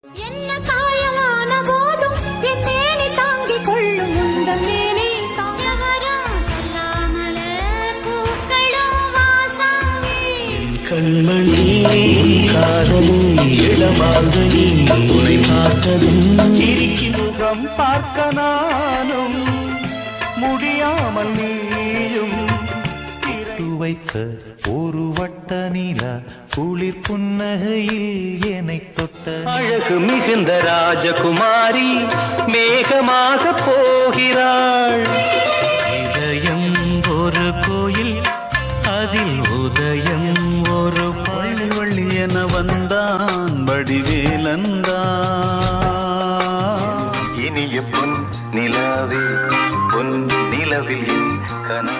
என்ன காயமான போதும் என் மேனி தாங்கிக் கொள்ளும் உந்தன் மேனி தாயவரும் சொல்லாமல பூக்களும் வாசமே கண்மணி காதலி இடமாகி உரை பார்த்ததும் முகம் பார்க்க நானும் முடியாமல் நீயும் வைத்த ஒரு வட்ட நிலா குளிர் புன்னகையில் என்னை தொட்ட அழகு மிகுந்த ராஜகுமாரி மேகமாக போகிறாள். இதயம் ஒரு கோயில் அதில் உதயம் ஒரு பள்ளி வள்ளி என வந்தான் வடிவேலந்தான் இனிய பொன் நிலவே பொன் நிலவில் கனா